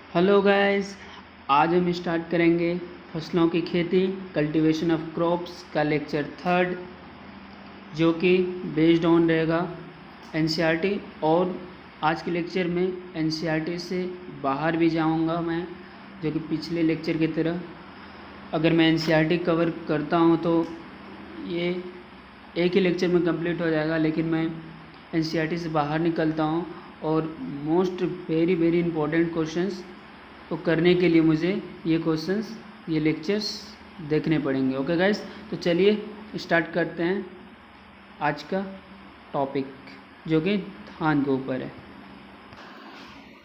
Hello guys, आज हम start करेंगे फसलों की खेती कल्टीवेशन ऑफ क्रॉप्स का लेक्चर थर्ड, जो कि बेस्ड ऑन रहेगा एनसीईआरटी। और आज के लेक्चर में एनसीईआरटी से बाहर भी जाऊंगा मैं, जो कि पिछले लेक्चर की तरह। अगर मैं एनसीईआरटी कवर करता हूं तो ये एक ही लेक्चर में कंप्लीट हो जाएगा, लेकिन मैं एनसीईआरटी से बाहर निकलता हूं और most very very important questions तो करने के लिए मुझे ये क्वेश्चंस, ये लेक्चर्स देखने पड़ेंगे। ओके गाइस, तो चलिए स्टार्ट करते हैं आज का टॉपिक, जो कि धान के ऊपर है।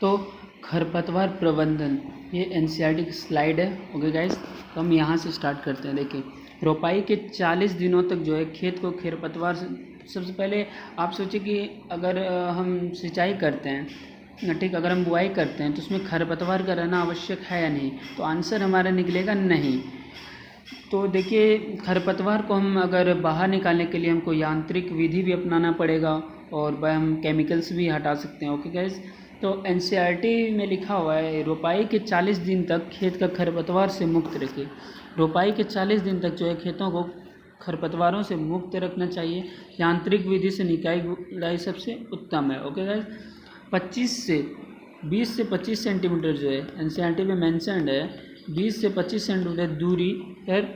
तो खरपतवार प्रबंधन, ये एनसीईआरटी की स्लाइड है। ओके गाइस, तो हम यहाँ से स्टार्ट करते हैं। देखिए, रोपाई के 40 दिनों तक जो है खेत को खरपतवार से, सबसे पहले आप सोचिए कि अगर हम सिंचाई करते हैं, ठीक, अगर हम बुआई करते हैं तो उसमें खरपतवार का रहना आवश्यक है या नहीं, तो आंसर हमारा निकलेगा नहीं। तो देखिए, खरपतवार को हम अगर बाहर निकालने के लिए हमको यांत्रिक विधि भी अपनाना पड़ेगा और वह हम केमिकल्स भी हटा सकते हैं। ओके गाइस, तो एनसीईआरटी में लिखा हुआ है रोपाई के 40 दिन तक खेत का खरपतवार से मुक्त रखें। रोपाई के 40 दिन तक जो है खेतों को खरपतवारों से मुक्त रखना चाहिए। यांत्रिक विधि से निकाई गुड़ाई सबसे उत्तम है। ओके गाइस, 20 से 25 सेंटीमीटर जो है एनसीईआरटी में मेंशन्ड है, 20 से 25 सेंटीमीटर दूरी पर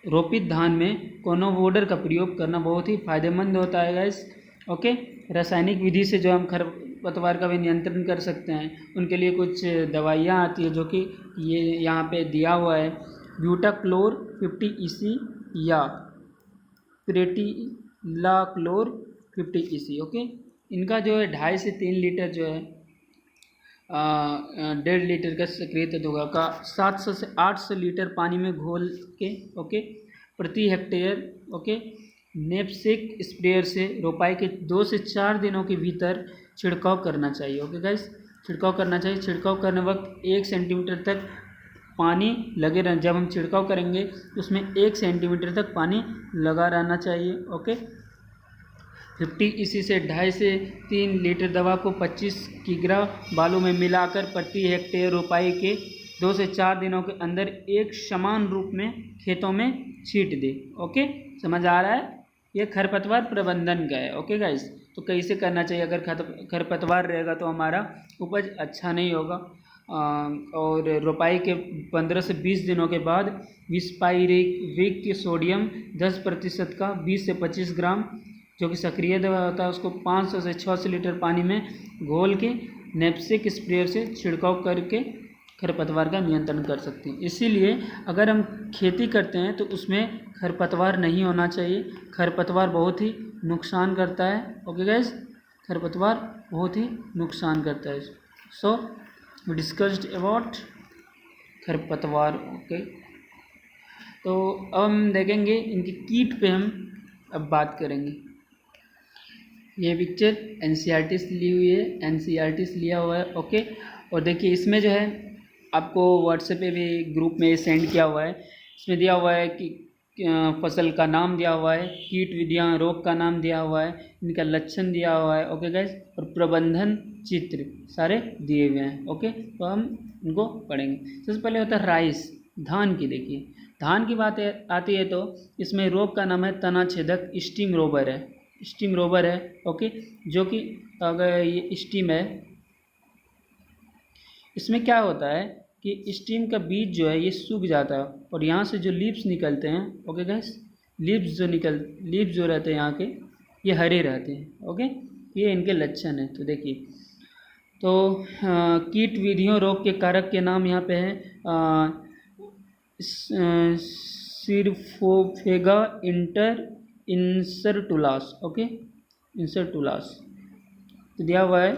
रोपित धान में कोनोवोडर का प्रयोग करना बहुत ही फायदेमंद होता है गाइस। ओके, रासायनिक विधि से जो हम खरपतवार का भी नियंत्रण कर सकते हैं, उनके लिए कुछ दवाइयाँ आती है, जो कि ये यहाँ पे दिया हुआ है, ब्यूटाक्लोर 50 EC या प्रेटिलाक्लोर 50 EC। ओके, इनका जो है 2.5 से 3 लीटर जो है 1.5 लीटर का सक्रिय तत्व का 700 से 800 लीटर पानी में घोल के, ओके, प्रति हेक्टेयर, ओके, नेपसेक स्प्रेयर से रोपाई के 2 से 4 दिनों के भीतर छिड़काव करना चाहिए। ओके गाइस, छिड़काव करना चाहिए। छिड़काव करने वक्त 1 सेंटीमीटर तक पानी लगे रहना, जब हम छिड़काव करेंगे तो उसमें 1 सेंटीमीटर तक पानी लगा रहना चाहिए। ओके, 50 EC से 2.5 से 3 लीटर दवा को 25 किग्रा बालू में मिलाकर प्रति हेक्टेयर रोपाई के 2 से 4 दिनों के अंदर एक समान रूप में खेतों में छींट दे। ओके, समझ आ रहा है? ये खरपतवार प्रबंधन का है। ओके गाइस, तो कैसे करना चाहिए? अगर खरपतवार रहेगा तो हमारा उपज अच्छा नहीं होगा। और रोपाई के 15 से 20 दिनों के बाद विस्पाइरिक सोडियम 10% का 20 से 25 ग्राम, जो कि सक्रिय दवा होता है, उसको 500 से 600 लीटर पानी में घोल के नेपसेक स्प्रेयर से छिड़काव करके खरपतवार का नियंत्रण कर सकते हैं। इसीलिए अगर हम खेती करते हैं तो उसमें खरपतवार नहीं होना चाहिए। खरपतवार बहुत ही नुकसान करता है। ओके गाइस, खरपतवार बहुत ही नुकसान करता है। सो वी डिस्कस्ड अबाउट खरपतवार। ओके, तो अब हम देखेंगे इनकी कीट पे, हम अब बात करेंगे। ये पिक्चर एनसीईआरटी से ली हुई है, एनसीईआरटी से लिया हुआ है। ओके, और देखिए इसमें जो है आपको व्हाट्सएप पे भी ग्रुप में सेंड किया हुआ है। इसमें दिया हुआ है कि फसल का नाम दिया हुआ है, कीट विधियाँ, रोग का नाम दिया हुआ है, इनका लक्षण दिया हुआ है। ओके गाइस, और प्रबंधन चित्र सारे दिए हुए हैं। ओके, तो हम इनको पढ़ेंगे। सबसे पहले होता है राइस, धान की। देखिए, धान की बात आती है तो इसमें रोग का नाम है तना छेदक स्टीम रोबर है, स्टीम रोबर है। ओके, जो कि अगर ये स्टीम है, इसमें क्या होता है कि स्टीम का बीज जो है ये सूख जाता है और यहाँ से जो लीव्स निकलते हैं, ओके गाइस, लीव्स जो रहते हैं यहाँ के, ये हरे रहते हैं। ओके, ये इनके लक्षण हैं। तो देखिए, तो कीट विधियों रोग के कारक के नाम यहाँ पे है सिरफोफेगा इंसर्टुलास। ओके, इंसर्टुलास तो दिया हुआ है।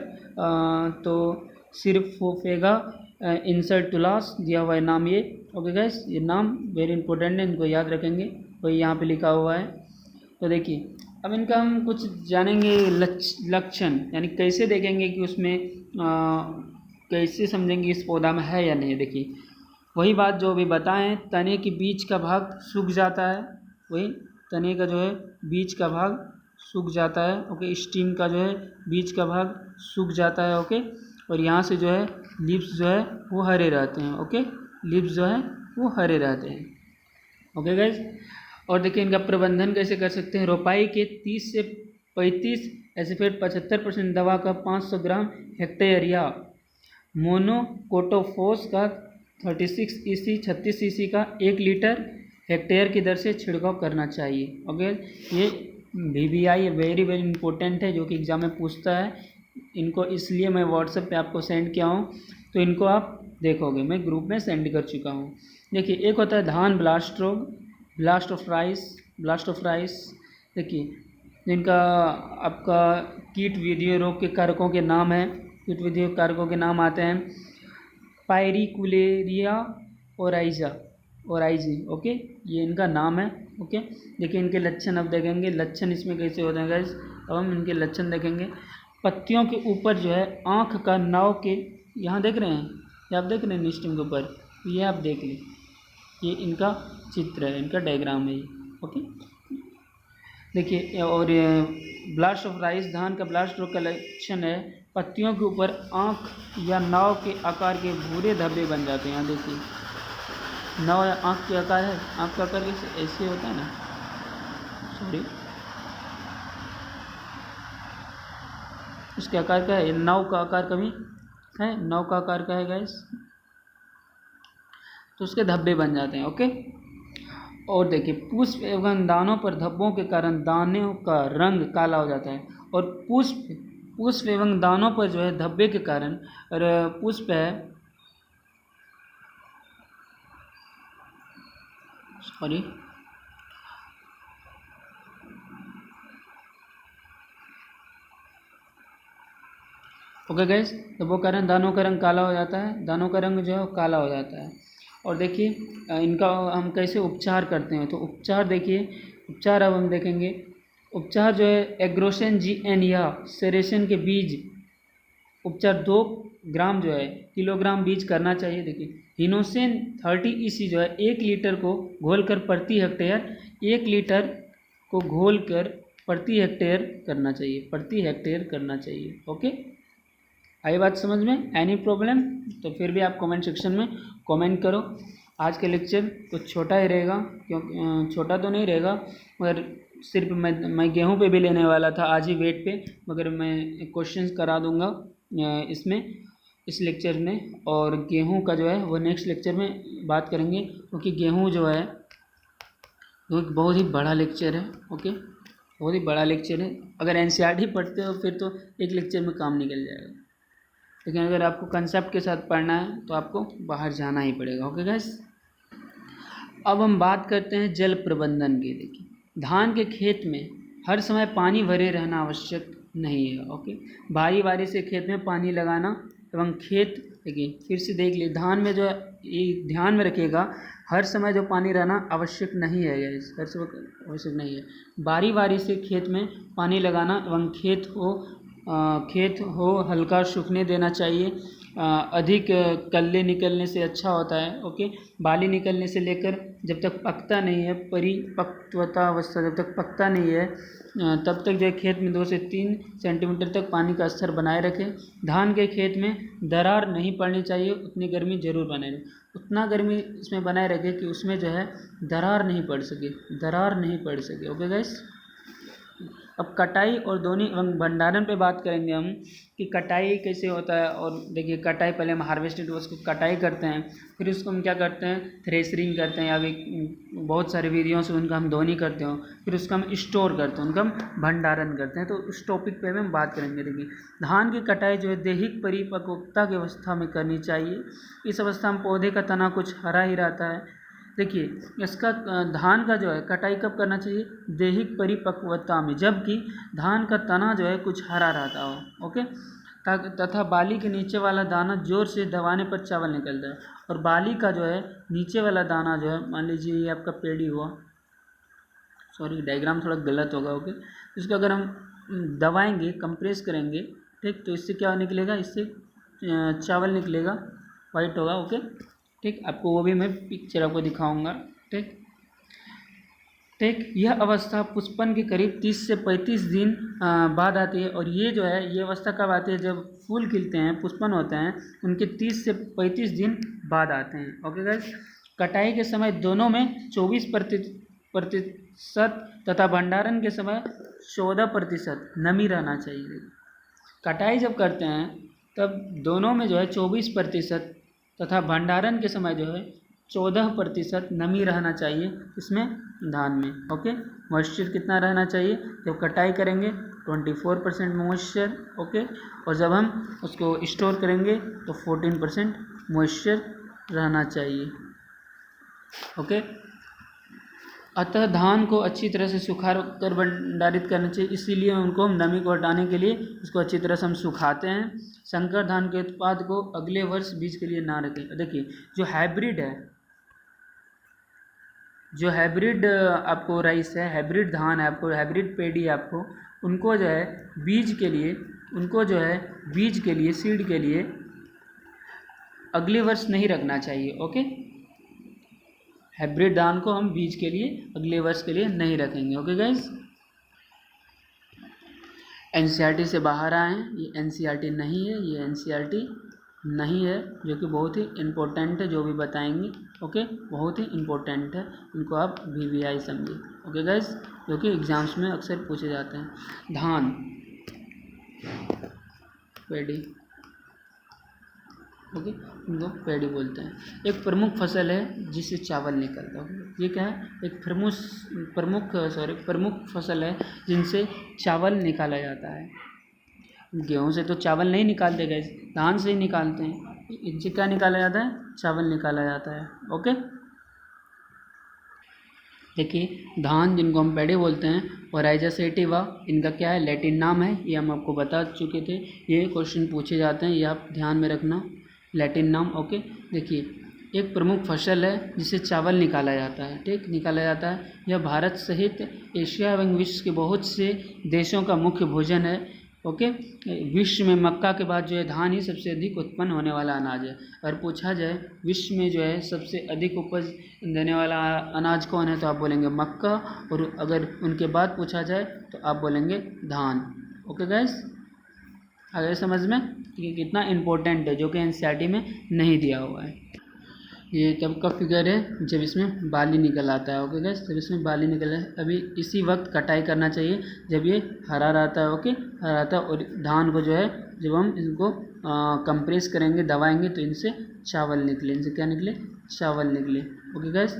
तो सिरफोफेगा इंसर्टुलास दिया हुआ है नाम ये। ओके गाइस, ये नाम वेरी इंपॉर्टेंट है, इनको याद रखेंगे, वही यहाँ पे लिखा हुआ है। तो देखिए, अब इनका हम कुछ जानेंगे लक्षण, यानी कैसे देखेंगे कि उसमें कैसे समझेंगे इस पौधा में है या नहीं। देखिए, वही बात जो अभी बताएं, तने के बीच का भाग सूख जाता है, वही तने का जो है बीच का भाग सूख जाता है। ओके, स्टीम का जो है बीच का भाग सूख जाता है। ओके, और यहाँ से जो है लीव्स जो है वो हरे रहते हैं। ओके, लीव्स जो है वो हरे रहते हैं। ओके गाइज, और देखिए इनका प्रबंधन कैसे कर सकते हैं। रोपाई के 30 से 35 एसिफेट 75% दवा का 500 ग्राम हेक्टेयर या मोनोकोटोफोस का 36 EC 36 EC का 1 लीटर हेक्टेयर की दर से छिड़काव करना चाहिए। ओके, ये VBI वेरी वेरी इंपॉर्टेंट है, जो कि एग्जाम में पूछता है। इनको इसलिए मैं व्हाट्सएप पे आपको सेंड किया हूँ, तो इनको आप देखोगे, मैं ग्रुप में सेंड कर चुका हूँ। देखिए एक होता है धान ब्लास्ट रोग, ब्लास्ट ऑफ राइस। देखिए इनका आपका कीट वीडियो रोग के कारकों के नाम है, कीट वीडियो कारकों के नाम आते हैं पायरिकुलेरिया ओराइजी। ओके, ये इनका नाम है। ओके, देखिए इनके लक्षण अब देखेंगे, लक्षण इसमें कैसे होते हैं गाइस। अब हम इनके लक्षण देखेंगे। पत्तियों के ऊपर जो है आँख का नाव के, यहाँ देख रहे हैं, ये आप देख रहे हैं निस्टिंग के ऊपर, ये आप देख लें, ये इनका चित्र है, इनका डायग्राम है ये। ओके, देखिए और ब्लास्ट ऑफ राइस, धान का ब्लास्ट रोग का लक्षण है पत्तियों के ऊपर आँख या नाव के आकार के भूरे धब्बे बन जाते हैं। यहाँ देखिए नाव या आँख के आकार है, आँख का आकार कैसे ऐसे होता है ना, सॉरी, उसके आकार का है, नाव का आकार कभी है, नाव का आकार का है गैस, तो उसके धब्बे बन जाते हैं। ओके, और देखिए पुष्प एवं दानों पर धब्बों के कारण दानों का रंग काला हो जाता है। और पुष्प एवं दानों पर जो है धब्बे के कारण, और पुष्प है, सॉरी, ओके गैस, धब्बों के कारण दानों का रंग काला हो जाता है, दानों का रंग जो है काला हो जाता है। और देखिए इनका हम कैसे उपचार करते हैं, तो उपचार देखिए, उपचार अब हम देखेंगे। उपचार जो है एग्रोसेन GN या सेरेशन के बीज उपचार 2 ग्राम जो है किलोग्राम बीज करना चाहिए। देखिए हिनोसेन 30 EC जो है 1 लीटर को घोलकर प्रति हेक्टेयर 1 लीटर को घोलकर प्रति हेक्टेयर करना चाहिए, प्रति हेक्टेयर करना चाहिए। ओके, आई बात समझ में? एनी प्रॉब्लम तो फिर भी आप कमेंट सेक्शन में कमेंट करो। आज के लेक्चर कुछ छोटा ही रहेगा, क्योंकि छोटा तो नहीं रहेगा, मगर सिर्फ मैं गेहूं पे भी लेने वाला था आज ही वेट पे, मगर मैं क्वेश्चंस करा दूंगा इसमें, इस लेक्चर में। और गेहूं का जो है वो नेक्स्ट लेक्चर में बात करेंगे, क्योंकि गेहूं जो है वो एक बहुत ही बड़ा लेक्चर है। ओके, बहुत ही बड़ा लेक्चर है। अगर NCERT पढ़ते हो फिर तो एक लेक्चर में काम निकल जाएगा, लेकिन अगर आपको कंसेप्ट के साथ पढ़ना है तो आपको बाहर जाना ही पड़ेगा। ओके गाइस, अब हम बात करते हैं जल प्रबंधन की। देखिए धान के खेत में हर समय पानी भरे रहना आवश्यक नहीं है। ओके, बारी बारी से खेत में पानी लगाना एवं खेत, देखिए फिर से देख लिए, धान में जो है ये ध्यान में रखिएगा, हर समय जो पानी रहना आवश्यक नहीं है गाइस, हर समय आवश्यक नहीं है। बारी बारी से खेत में पानी लगाना एवं खेत हो हल्का सूखने देना चाहिए। अधिक कल्ले निकलने से अच्छा होता है। ओके, बाली निकलने से लेकर जब तक पकता नहीं है, परिपक्वता अवस्था जब तक पकता नहीं है, तब तक जो है खेत में 2 से 3 सेंटीमीटर तक पानी का स्तर बनाए रखें। धान के खेत में दरार नहीं पड़नी चाहिए, उतनी गर्मी जरूर बनाए रखें, उतना गर्मी इसमें बनाए रखें कि उसमें जो है दरार नहीं पड़ सके। ओके गाइस, अब कटाई और दोनी एवं भंडारण पे बात करेंगे हम कि कटाई कैसे होता है। और देखिए कटाई, पहले हम हार्वेस्टेड उसको कटाई करते हैं, फिर उसको हम क्या करते हैं, थ्रेशरिंग करते हैं, या भी बहुत सारे विधियों से उनका हम दोनी करते हो, फिर उसका हम स्टोर करते हैं, उनका हम भंडारण करते हैं। तो उस टॉपिक पे हम बात करेंगे। देखिए धान की कटाई जो है दैहिक परिपक्वता की अवस्था में करनी चाहिए। इस अवस्था में पौधे का तना कुछ हरा ही रहता है। देखिए इसका धान का जो है कटाई कब करना चाहिए, दैहिक परिपक्वता में, जबकि धान का तना जो है कुछ हरा रहता हो। ओके, तथा बाली के नीचे वाला दाना जोर से दबाने पर चावल निकलता है। और बाली का जो है नीचे वाला दाना जो है, मान लीजिए ये आपका पेड़ी हुआ, सॉरी डायग्राम थोड़ा गलत होगा। ओके, इसको अगर हम दबाएंगे, कंप्रेस करेंगे, ठीक, तो इससे क्या निकलेगा, इससे चावल निकलेगा, वाइट होगा। ओके, ठीक, आपको वो भी मैं पिक्चर आपको दिखाऊंगा। ठीक, ठीक, यह अवस्था पुष्पन के करीब 30 से 35 दिन बाद आती है। और ये जो है ये अवस्था कब आती है, जब फूल खिलते हैं, पुष्पन होते हैं, उनके 30 से 35 दिन बाद आते हैं। ओके गाइस, कटाई के समय दोनों में 24% तथा भंडारण के समय 14% नमी रहना चाहिए। कटाई जब करते हैं तब दोनों में जो है 24% तथा भंडारण के समय जो है 14% नमी रहना चाहिए, इसमें धान में। ओके, मॉइस्चर कितना रहना चाहिए, जब कटाई करेंगे 24% मॉइस्चर। ओके, और जब हम उसको स्टोर करेंगे तो 14% मॉइस्चर रहना चाहिए। ओके, अतः धान को अच्छी तरह से सुखा कर भंडारित करना चाहिए, इसीलिए उनको हम नमी को हटाने के लिए इसको अच्छी तरह से हम सुखाते हैं। संकर धान के उत्पाद को अगले वर्ष बीज के लिए ना रखें। देखिए, जो हाइब्रिड आपको राइस है, हाइब्रिड धान है आपको, हाइब्रिड पेडी है आपको, उनको जो है बीज के लिए सीड के लिए अगले वर्ष नहीं रखना चाहिए। ओके, हाइब्रिड धान को हम बीज के लिए अगले वर्ष के लिए नहीं रखेंगे। ओके गाइज, एनसीईआरटी से बाहर आए हैं, ये एनसीईआरटी नहीं है, ये एनसीईआरटी नहीं है, जो कि बहुत ही इम्पोर्टेंट है, जो भी बताएंगे। ओके, बहुत ही इम्पोर्टेंट है, इनको आप वीवीआई समझिए। ओके गाइज, जो कि एग्जाम्स में अक्सर पूछे जाते हैं। धान, पेडी, ओके, इनको पेडी बोलते हैं। एक प्रमुख फसल है जिससे चावल निकलता है। ये क्या है, एक प्रमुख फसल है जिनसे चावल निकाला जाता है। गेहूं से तो चावल नहीं निकालते गए, धान से ही निकालते हैं। इनसे क्या निकाला जाता है, चावल निकाला जाता है। ओके, देखिए, धान जिनको हम पेडी बोलते हैं, और राइजा सेटिवा इनका क्या है, लैटिन नाम है, ये हम आपको बता चुके थे। ये क्वेश्चन पूछे जाते हैं, ये आप ध्यान में रखना, लैटिन नाम। ओके, देखिए, एक प्रमुख फसल है जिसे चावल निकाला जाता है। ठीक, निकाला जाता है। यह भारत सहित एशिया एवं विश्व के बहुत से देशों का मुख्य भोजन है। ओके, विश्व में मक्का के बाद जो है धान ही सबसे अधिक उत्पन्न होने वाला अनाज है। अगर पूछा जाए विश्व में जो है सबसे अधिक उपज देने वाला अनाज कौन है, तो आप बोलेंगे मक्का, और अगर उनके बाद पूछा जाए तो आप बोलेंगे धान। ओके गाइस, अगर समझ में कि कितना इम्पोर्टेंट है, जो कि एनसीईआरटी में नहीं दिया हुआ है। ये तब का फिगर है जब इसमें बाली निकल आता है। ओके गाइस, जब इसमें बाली निकल है, अभी इसी वक्त कटाई करना चाहिए जब ये हरा रहता है। ओके, हरा रहता है, और धान को जो है जब हम इनको कंप्रेस करेंगे, दबाएंगे, तो इनसे चावल निकले। इनसे क्या निकले, चावल निकले। ओके गाइस,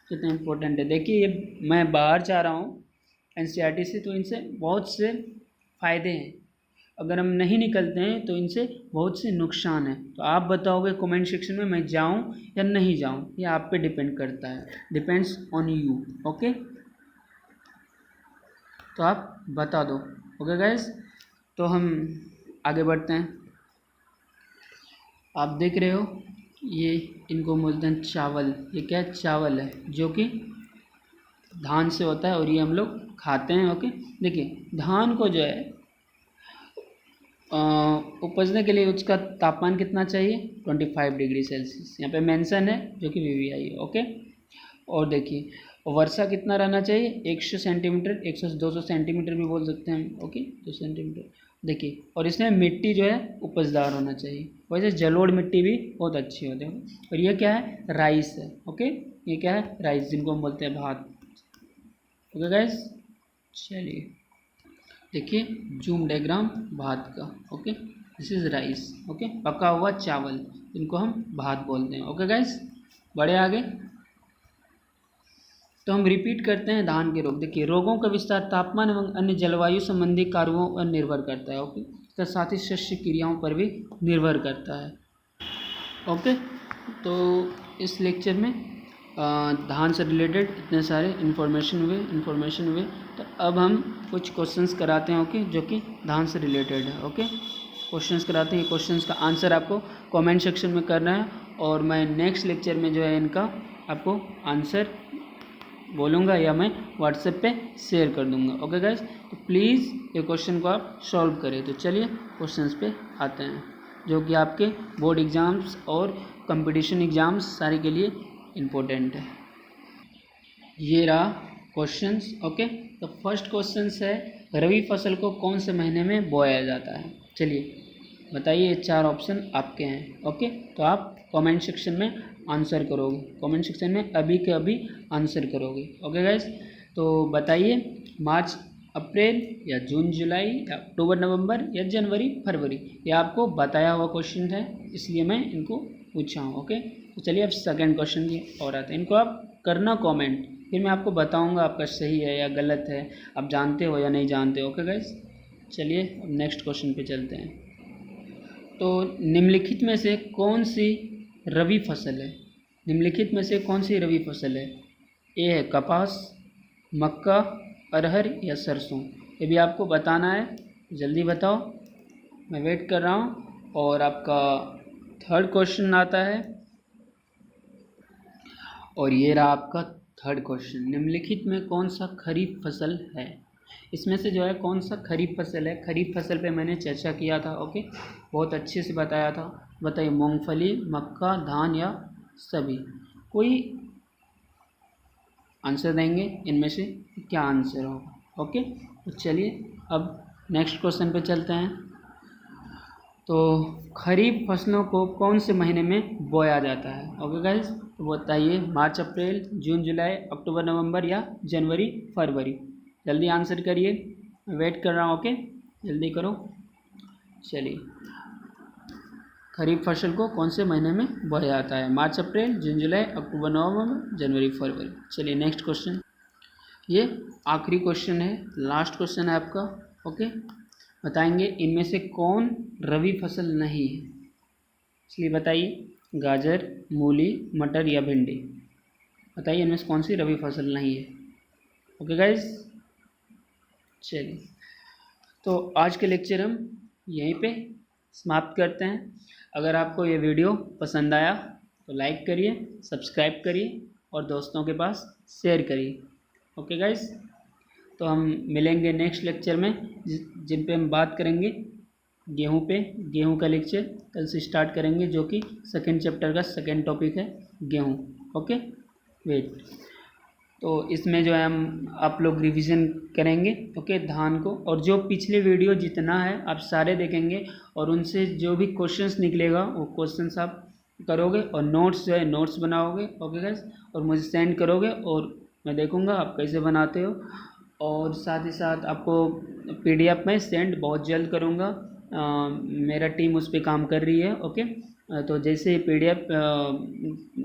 कितना इम्पोर्टेंट है। देखिए, ये मैं बाहर जा रहा हूँ एनसीईआरटी से, तो इनसे बहुत से फ़ायदे हैं। अगर हम नहीं निकलते हैं तो इनसे बहुत से नुकसान है। तो आप बताओगे कमेंट सेक्शन में, मैं जाऊं या नहीं जाऊं, ये आप पे डिपेंड करता है, डिपेंड्स ऑन यू। ओके, तो आप बता दो। ओके गाइस, तो हम आगे बढ़ते हैं। आप देख रहे हो, ये इनको बोलते हैं चावल। ये क्या है, चावल है, जो कि धान से होता है, और ये हम लोग खाते हैं। ओके, देखिए, धान को जो है उपजने के लिए उसका तापमान कितना चाहिए, 25 डिग्री सेल्सियस, यहाँ पे मेंशन है, जो कि वीवीआई है। ओके, और देखिए, वर्षा कितना रहना चाहिए, 100 सेंटीमीटर, 100-200 सेंटीमीटर भी बोल सकते हैं हम। Okay, 2 centimetre. देखिए, और इसमें मिट्टी जो है उपजदार होना चाहिए। वैसे जलोढ़ मिट्टी भी बहुत अच्छी होती है। और ये क्या है, राइस है। ओके, ये क्या है, राइस, जिनको हम बोलते हैं भात। ओके गाइस, चलिए देखिए, जूम डायग्राम भात का। Okay, this is rice. Okay, पका हुआ चावल, इनको हम भात बोलते हैं। ओके गाइस, बढ़े आगे, तो हम रिपीट करते हैं धान के रोग। देखिए, रोगों का विस्तार तापमान एवं अन्य जलवायु संबंधी कारकों पर निर्भर करता है। ओके, तो साथ ही शस्य क्रियाओं पर भी निर्भर करता है। ओके, तो इस लेक्चर में धान से रिलेटेड इतने सारे इन्फॉर्मेशन हुए। तो अब हम कुछ क्वेश्चंस कराते हैं। ओके, जो कि धान से रिलेटेड है। ओके, क्वेश्चंस कराते हैं। ये क्वेश्चंस का आंसर आपको कमेंट सेक्शन में करना है, और मैं नेक्स्ट लेक्चर में जो है इनका आपको आंसर बोलूँगा, या मैं व्हाट्सएप पे शेयर कर दूँगा। ओके गाइस, तो प्लीज़ ये क्वेश्चन को आप सॉल्व करें। तो चलिए क्वेश्चंस पे आते हैं, जो कि आपके बोर्ड एग्ज़ाम्स और कंपटीशन एग्ज़ाम्स सारे के लिए इम्पोर्टेंट है। ये रहा क्वेश्चंस। ओके, तो फर्स्ट क्वेश्चंस है रबी फसल को कौन से महीने में बोया जाता है। चलिए बताइए, ये 4 ऑप्शन आपके हैं। ओके, तो आप कमेंट सेक्शन में आंसर करोगे, कमेंट सेक्शन में अभी के अभी आंसर करोगे। ओके गाइस, तो बताइए मार्च अप्रैल या जून जुलाई या अक्टूबर नवंबर या जनवरी फरवरी। ये आपको बताया हुआ क्वेश्चन है, इसलिए मैं इनको पूछा हूँ। ओके, तो चलिए अब सेकंड क्वेश्चन की और आते हैं। इनको आप करना कमेंट, फिर मैं आपको बताऊंगा आपका सही है या गलत है, आप जानते हो या नहीं जानते हो। ओके गाइस, चलिए अब नेक्स्ट क्वेश्चन पे चलते हैं। तो निम्नलिखित में से कौन सी रबी फसल है। निम्नलिखित में से कौन सी रबी फसल है। ए है कपास, मक्का, अरहर या सरसों। ये भी आपको बताना है, जल्दी बताओ, मैं वेट कर रहा हूँ। और आपका थर्ड क्वेश्चन आता है, और ये रहा आपका थर्ड क्वेश्चन। निम्नलिखित में कौन सा खरीफ फसल है। इसमें से जो है कौन सा खरीफ फसल है। खरीफ फसल पे मैंने चर्चा किया था। ओके, बहुत अच्छे से बताया था। बताइए मूंगफली, मक्का, धान या सभी। कोई आंसर देंगे इनमें से, क्या आंसर होगा। ओके, तो चलिए अब नेक्स्ट क्वेश्चन पे चलते हैं। तो खरीफ फसलों को कौन से महीने में बोया जाता है। ओके गाइस, तो बताइए मार्च अप्रैल, जून जुलाई, अक्टूबर नवंबर या जनवरी फरवरी। जल्दी आंसर करिए, मैं वेट कर रहा हूँ। ओके, जल्दी करो। चलिए, खरीफ फसल को कौन से महीने में बोया जाता है। मार्च अप्रैल, जून जुलाई, अक्टूबर नवंबर, जनवरी फरवरी। चलिए नेक्स्ट क्वेश्चन, ये आखिरी क्वेश्चन है, लास्ट क्वेश्चन है आपका। ओके, बताएंगे इनमें से कौन रबी फसल नहीं है। इसलिए बताइए गाजर, मूली, मटर या भिंडी। बताइए इनमें से कौन सी रबी फसल नहीं है। ओके गाइज, चलिए तो आज के लेक्चर हम यहीं पे समाप्त करते हैं। अगर आपको ये वीडियो पसंद आया तो लाइक करिए, सब्सक्राइब करिए और दोस्तों के पास शेयर करिए। ओके गाइज, तो हम मिलेंगे नेक्स्ट लेक्चर में, जिन पे हम बात करेंगे गेहूं पे। गेहूं का लेक्चर कल से स्टार्ट करेंगे, जो कि सेकेंड चैप्टर का सेकेंड टॉपिक है गेहूं। ओके, वेट, तो इसमें जो है हम आप लोग रिवीजन करेंगे। ओके, धान को, और जो पिछले वीडियो जितना है आप सारे देखेंगे, और उनसे जो भी क्वेश्चंस निकलेगा वो क्वेश्चंस आप करोगे, और नोट्स जो है नोट्स बनाओगे। ओके गाइस, और मुझे सेंड करोगे और मैं देखूंगा आप कैसे बनाते हो। और साथ ही साथ आपको PDF में सेंड बहुत जल्द करूँगा। मेरा टीम उस पर काम कर रही है। ओके, तो जैसे PDF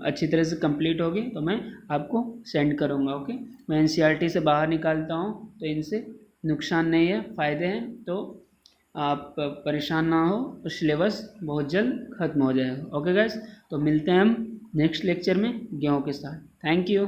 अच्छी तरह से कंप्लीट होगी तो मैं आपको सेंड करूँगा। ओके, मैं NCERT से बाहर निकालता हूँ, तो इनसे नुकसान नहीं है, फ़ायदे हैं। तो आप परेशान ना हो, तो सिलेबस बहुत जल्द ख़त्म हो जाएगा। ओके गाइस, तो मिलते हैं हम नेक्स्ट लेक्चर में गेहूँ के साथ। Thank you.